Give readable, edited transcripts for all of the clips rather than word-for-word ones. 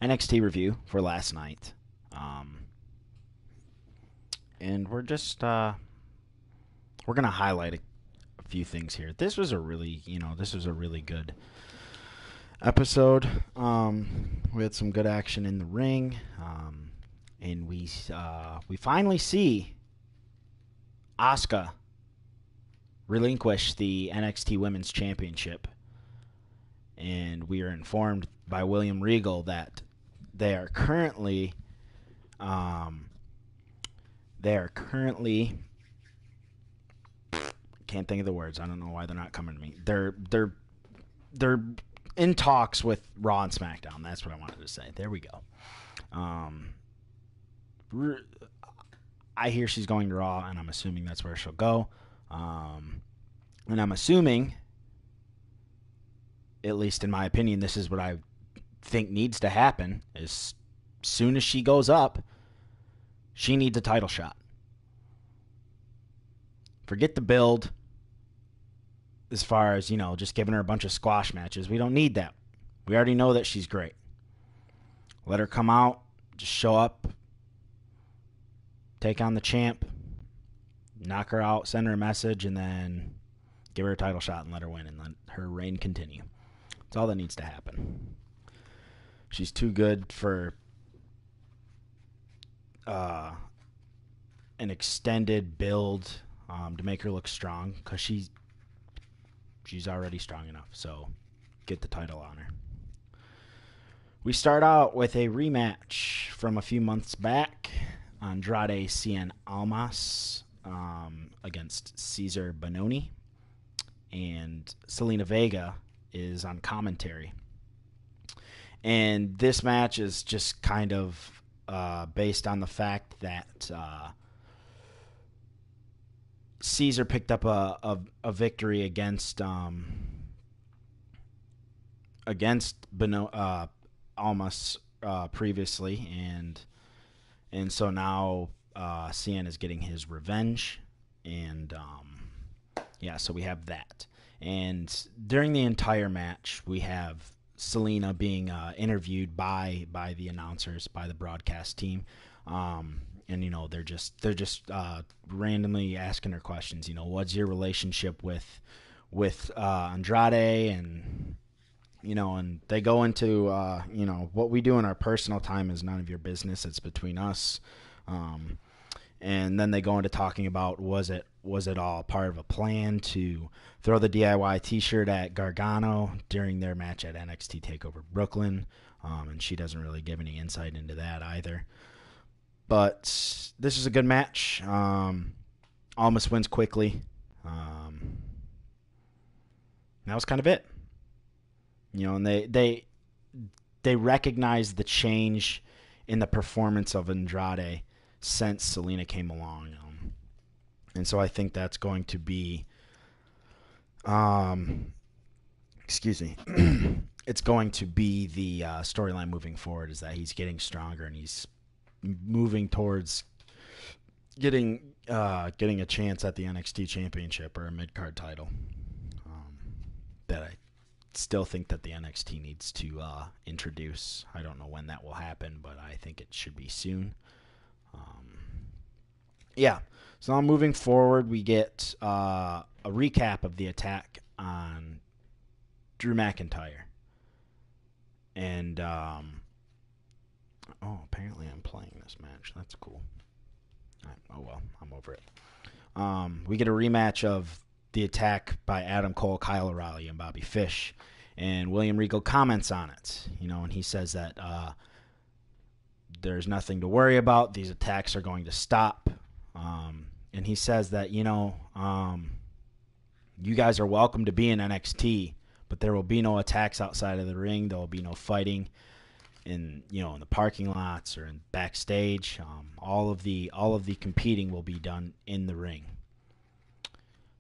NXT review for last night. And we're just we're gonna highlight a few things here. This was a really good episode. We had some good action in the ring, and we finally see Asuka relinquish the NXT Women's Championship, and we are informed by William Regal that they are currently can't think of the words. I don't know why they're not coming to me. They're in talks with Raw and SmackDown. That's what I wanted to say. There we go. I hear she's going to Raw, and I'm assuming that's where she'll go. And I'm assuming, at least in my opinion, this is what I think needs to happen. As soon as she goes up, she needs a title shot. Forget the build as far as, just giving her a bunch of squash matches. We don't need that. We already know that she's great. Let her come out, just show up, take on the champ, knock her out, send her a message, and then give her a title shot and let her win and let her reign continue. That's all that needs to happen. She's too good for an extended build to make her look strong, because she's already strong enough. So get the title on her. We start out with a rematch from a few months back. Andrade Cien Almas against Cesar Bononi. And Selena Vega is on commentary. And this match is just kind of based on the fact that Caesar picked up a victory against Almas previously, and so now Cien is getting his revenge, and so we have that. And during the entire match, we have Selena being interviewed by the announcers, by the broadcast team, and they're just randomly asking her questions. What's your relationship with Andrade, and and they go into what we do in our personal time is none of your business. It's between us. And then they go into talking about was it all part of a plan to throw the DIY T-shirt at Gargano during their match at NXT TakeOver Brooklyn, and she doesn't really give any insight into that either. But this is a good match. Almas wins quickly. That was kind of it. And they recognize the change in the performance of Andrade since Selena came along. And so I think that's going to be, it's going to be the storyline moving forward, is that he's getting stronger and he's moving towards getting a chance at the NXT Championship or a mid-card title. That I still think that the NXT needs to introduce. I don't know when that will happen, but I think it should be soon. So now moving forward, we get a recap of the attack on Drew McIntyre. And, apparently I'm playing this match. That's cool. Oh, well, I'm over it. We get a rematch of the attack by Adam Cole, Kyle O'Reilly, and Bobby Fish. And William Regal comments on it, and he says that there's nothing to worry about. These attacks are going to stop. And he says that, you guys are welcome to be in NXT, but there will be no attacks outside of the ring. There will be no fighting in the parking lots or in backstage. All of the competing will be done in the ring.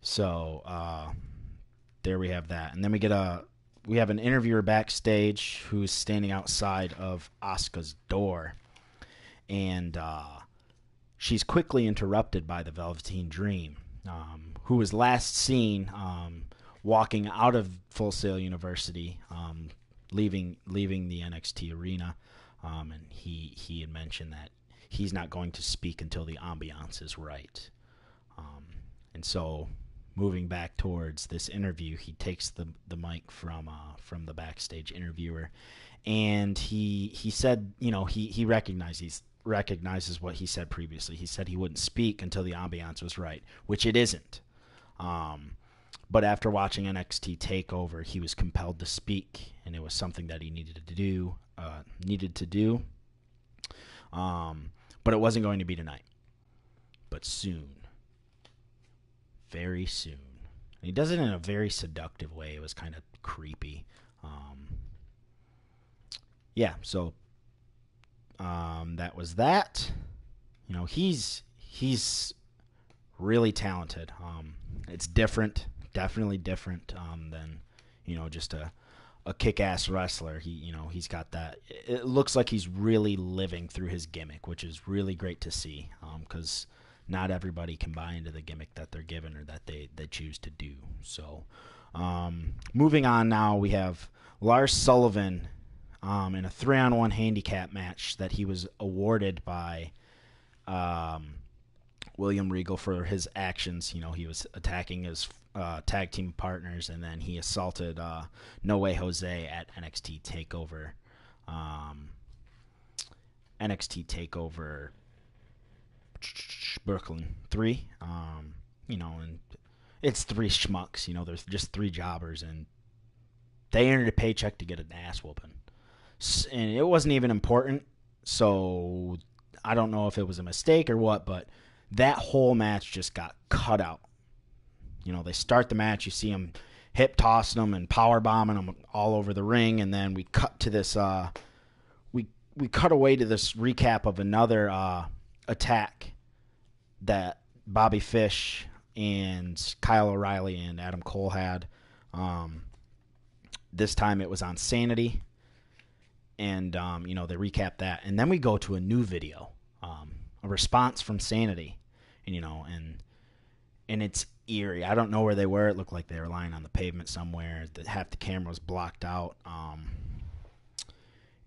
So there we have that. And then we have an interviewer backstage who's standing outside of Asuka's door. And she's quickly interrupted by the Velveteen Dream, who was last seen walking out of Full Sail University, leaving the NXT arena. And he had mentioned that he's not going to speak until the ambiance is right. And so, moving back towards this interview, he takes the mic from the backstage interviewer, and he said, he recognizes what he said previously. He said he wouldn't speak until the ambiance was right, which it isn't. But after watching NXT TakeOver, he was compelled to speak, and it was something that he needed to do. But it wasn't going to be tonight. But soon. Very soon. And he does it in a very seductive way. It was kind of creepy. So that was that. He's really talented. It's different, definitely different than just a kick-ass wrestler. He's got that. It looks like he's really living through his gimmick, which is really great to see, because not everybody can buy into the gimmick that they're given or that they choose to do. So moving on now, we have Lars Sullivan in a 3-on-1 handicap match that he was awarded by William Regal for his actions. He was attacking his tag team partners, and then he assaulted No Way Jose at NXT TakeOver. NXT TakeOver Brooklyn 3. And it's 3 schmucks. There's just 3 jobbers, and they earned a paycheck to get an ass whooping. And it wasn't even important, so I don't know if it was a mistake or what, but that whole match just got cut out. They start the match, you see them hip tossing them and power bombing them all over the ring, and then we cut to this. We cut away to this recap of another attack that Bobby Fish and Kyle O'Reilly and Adam Cole had. This time it was on Sanity, and they recap that, and then we go to a new video, a response from Sanity, and it's eerie. I don't know where they were. It looked like they were lying on the pavement somewhere. Half the camera was blocked out.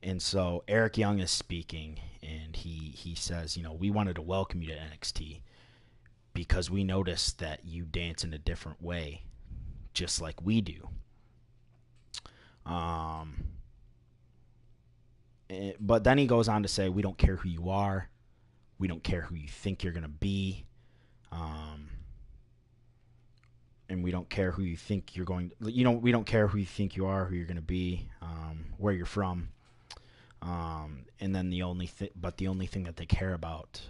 And so Eric Young is speaking, and he says, we wanted to welcome you to NXT because we noticed that you dance in a different way, just like we do. But then he goes on to say, we don't care who you are. We don't care who you think you're going to be. And we don't care who you think you're going to, we don't care who you think you are, who you're going to be, where you're from. And then the only thing that they care about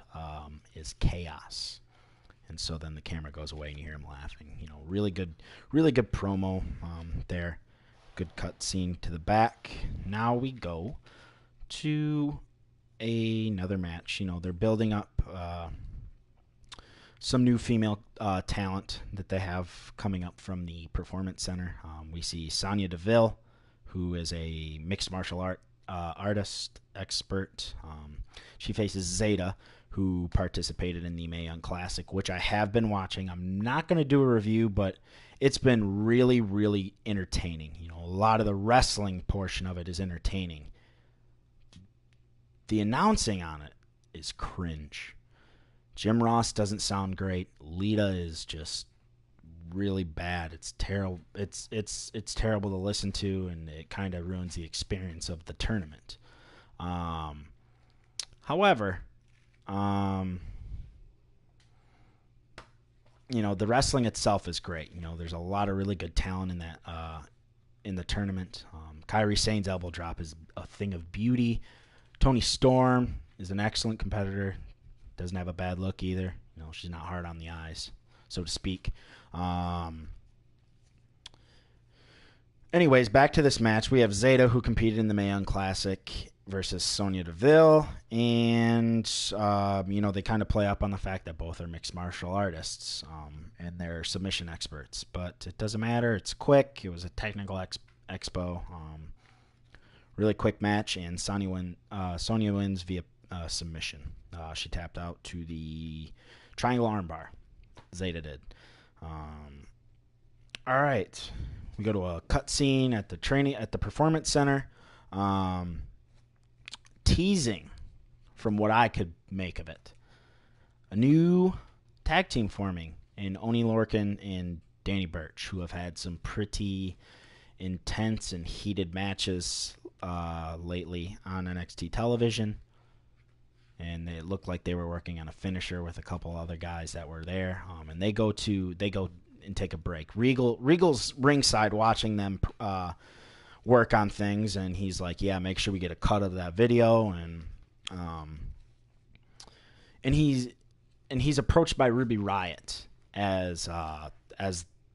is chaos. And so then the camera goes away and you hear him laughing. Really good promo there. Good cut scene to the back. Now we go to another match. They're building up some new female talent that they have coming up from the Performance Center. We see Sonya Deville, who is a mixed martial artist expert. She faces Zeta, who participated in the Mae Young Classic, which I have been watching. I'm not going to do a review, but it's been really, really entertaining. A lot of the wrestling portion of it is entertaining. The announcing on it is cringe. Jim Ross doesn't sound great. Lita is just really bad. It's terrible. It's terrible to listen to, and it kind of ruins the experience of the tournament. However, the wrestling itself is great. There's a lot of really good talent in that in the tournament. Kairi Sane's elbow drop is a thing of beauty. Toni Storm is an excellent competitor. Doesn't have a bad look either. She's not hard on the eyes, so to speak. Anyways, back to this match. We have Zeta, who competed in the Mae Young Classic, versus Sonya Deville. And, they kind of play up on the fact that both are mixed martial artists and they're submission experts. But it doesn't matter. It's quick. It was a technical expo. Really quick match, and Sonya wins via submission. She tapped out to the triangle armbar. Zeta did. All right, we go to a cut scene at the Performance Center. teasing, from what I could make of it, a new tag team forming in Oni Lorcan and Danny Burch, who have had some pretty intense and heated matches lately on NXT television. And it looked like they were working on a finisher with a couple other guys that were there. And they go and take a break. Regal's ringside watching them work on things, and he's like, "Yeah, make sure we get a cut of that video." And he's approached by Ruby Riott as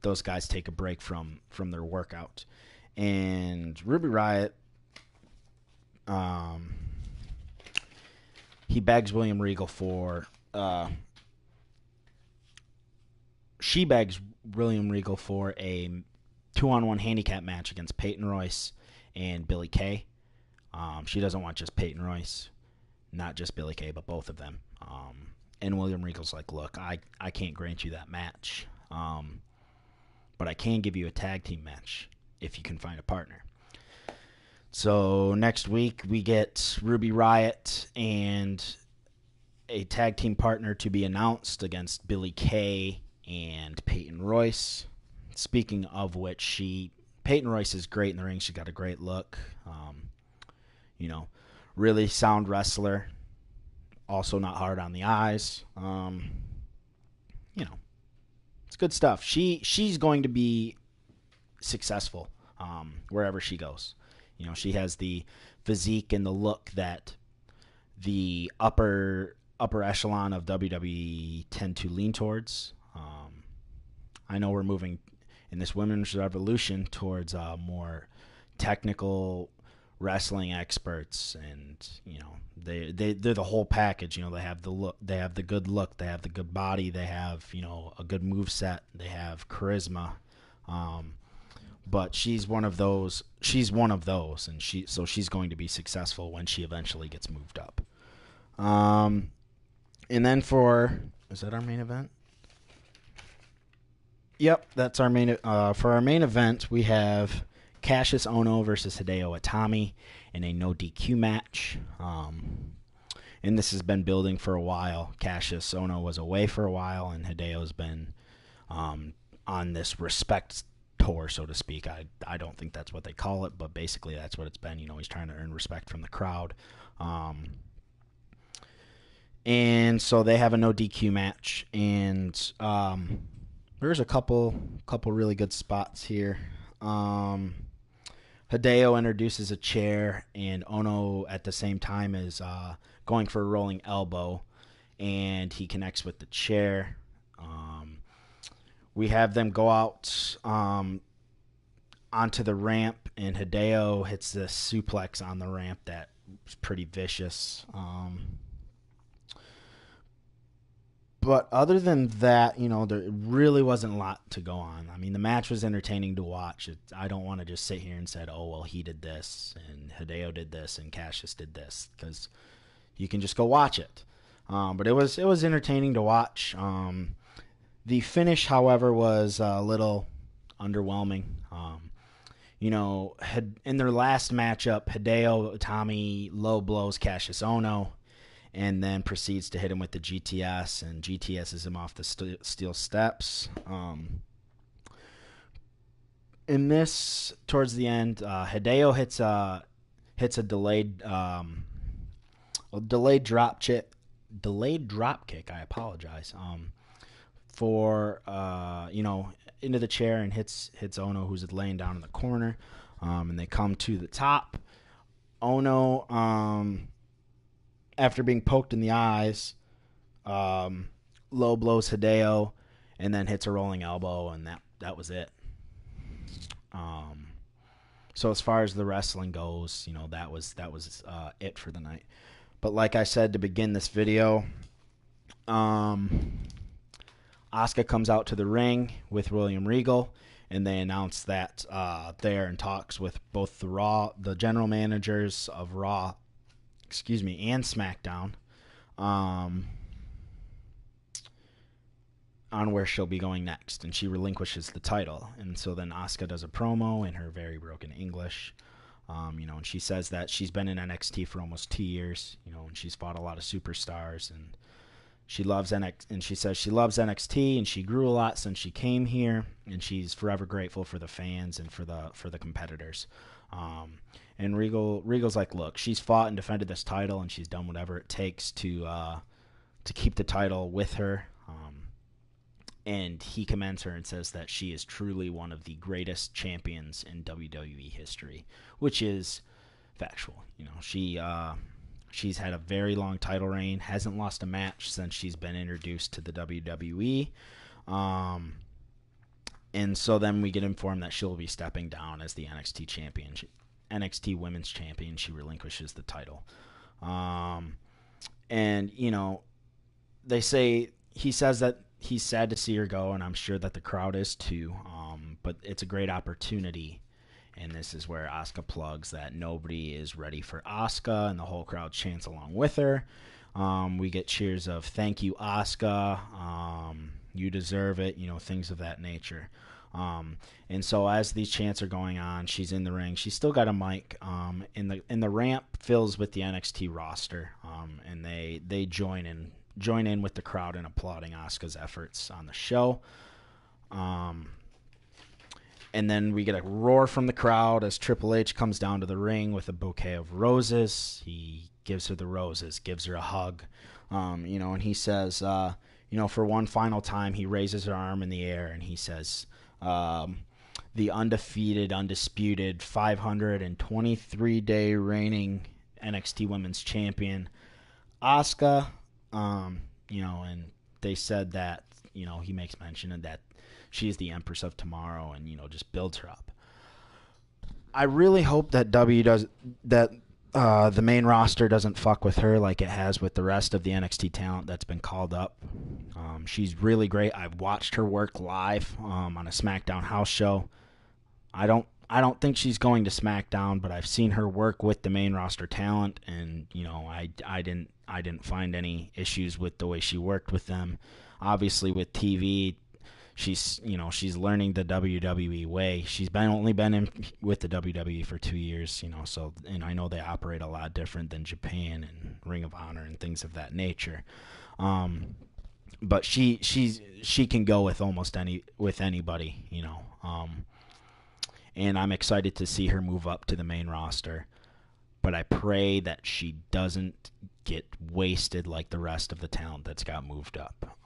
those guys take a break from their workout, and Ruby Riott, he begs William Regal she begs William Regal for a 2-on-1 handicap match against Peyton Royce and Billie Kay. She doesn't want just Peyton Royce, not just Billie Kay, but both of them. And William Regal's like, "Look, I can't grant you that match, but I can give you a tag team match if you can find a partner." So next week we get Ruby Riott and a tag team partner to be announced against Billie Kay and Peyton Royce. Speaking of which, Peyton Royce is great in the ring. She's got a great look. Really sound wrestler. Also not hard on the eyes. It's good stuff. She's going to be successful wherever she goes. She has the physique and the look that the upper echelon of WWE tend to lean towards. I know we're moving in this women's revolution towards more technical wrestling experts, and they're the whole package. They have the look, they have the good look, they have the good body, they have a good move set, they have charisma. But she's one of those, and she's going to be successful when she eventually gets moved up. And then is that our main event? Yep, that's our main. For our main event, we have Cassius Ohno versus Hideo Itami in a no DQ match. And this has been building for a while. Cassius Ohno was away for a while, and Hideo's been on this respect tour, so to speak. I don't think that's what they call it, but basically that's what it's been. He's trying to earn respect from the crowd. And so they have a no DQ match, and there's a couple really good spots here. Hideo introduces a chair, and Ohno at the same time is going for a rolling elbow, and he connects with the chair. We have them go out onto the ramp, and Hideo hits this suplex on the ramp that was pretty vicious. But other than that, there really wasn't a lot to go on. I mean, the match was entertaining to watch. I don't want to just sit here and say, "Oh, well, he did this, and Hideo did this, and Cassius did this," because you can just go watch it. But it was entertaining to watch. The finish, however, was a little underwhelming. In their last matchup, Hideo Itami low blows Cassius Ohno, and then proceeds to hit him with the GTS, and GTS's him off the steel steps. In this, towards the end, Hideo hits a delayed drop kick. I apologize. Into the chair, and hits Ohno, who's laying down in the corner. And they come to the top. Ohno, after being poked in the eyes, low blows Hideo, and then hits a rolling elbow, and that was it. So as far as the wrestling goes, that was it for the night. But like I said to begin this video, Asuka comes out to the ring with William Regal, and they announce that they're in talks with both the general managers of Raw, and SmackDown, on where she'll be going next, and she relinquishes the title. And so then Asuka does a promo in her very broken English, And she says that she's been in NXT for almost 2 years, and she's fought a lot of superstars, and she loves and she says she loves NXT, and she grew a lot since she came here, and she's forever grateful for the fans and for the competitors. And Regal's like, look, she's fought and defended this title, and she's done whatever it takes to keep the title with her. And he commends her and says that she is truly one of the greatest champions in WWE history, which is factual. She's had a very long title reign, hasn't lost a match since she's been introduced to the WWE. And so then we get informed that she'll be stepping down as the NXT champion, NXT Women's Champion. She relinquishes the title. And they say, he says that he's sad to see her go, and I'm sure that the crowd is too. But it's a great opportunity, and this is where Asuka plugs that nobody is ready for Asuka, and the whole crowd chants along with her. We get cheers of "Thank you, Asuka. You deserve it." Things of that nature. And so as these chants are going on, she's in the ring. She's still got a mic. And the ramp fills with the NXT roster, and they join in with the crowd in applauding Asuka's efforts on the show. And then we get a roar from the crowd as Triple H comes down to the ring with a bouquet of roses. He gives her the roses, gives her a hug, and he says, for one final time, he raises her arm in the air and he says, the undefeated, undisputed, 523-day reigning NXT Women's Champion, Asuka. And they said that, he makes mention of that she is the Empress of Tomorrow, and, just builds her up. I really hope that the main roster doesn't fuck with her like it has with the rest of the NXT talent that's been called up. She's really great. I've watched her work live on a SmackDown house show. I don't think she's going to SmackDown, but I've seen her work with the main roster talent, and I didn't find any issues with the way she worked with them. Obviously, with TV, she's learning the WWE way. She's only been in with the WWE for 2 years, so, and I know they operate a lot different than Japan and Ring of Honor and things of that nature. But she can go with anybody, and I'm excited to see her move up to the main roster. But I pray that she doesn't get wasted like the rest of the talent that's got moved up.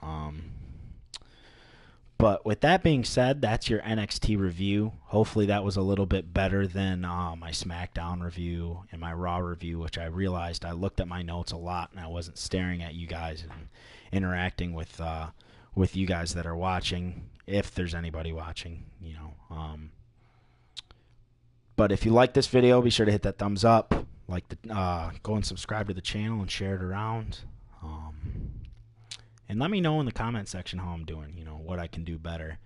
But with that being said, that's your NXT review. Hopefully that was a little bit better than my SmackDown review and my Raw review, which I realized I looked at my notes a lot and I wasn't staring at you guys and interacting with you guys that are watching, if there's anybody watching, But if you like this video, be sure to hit that thumbs up. Go and subscribe to the channel and share it around. And let me know in the comment section how I'm doing, what I can do better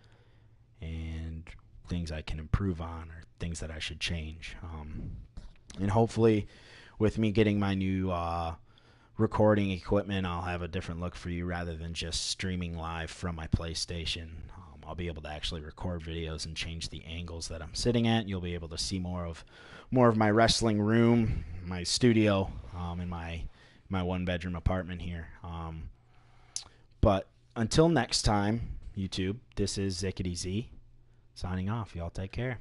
and things I can improve on or things that I should change. And hopefully with me getting my new recording equipment, I'll have a different look for you rather than just streaming live from my PlayStation. I'll be able to actually record videos and change the angles that I'm sitting at. You'll be able to see more of my wrestling room, my studio, in my one-bedroom apartment here. But until next time, YouTube, this is Zickety Z signing off. Y'all take care.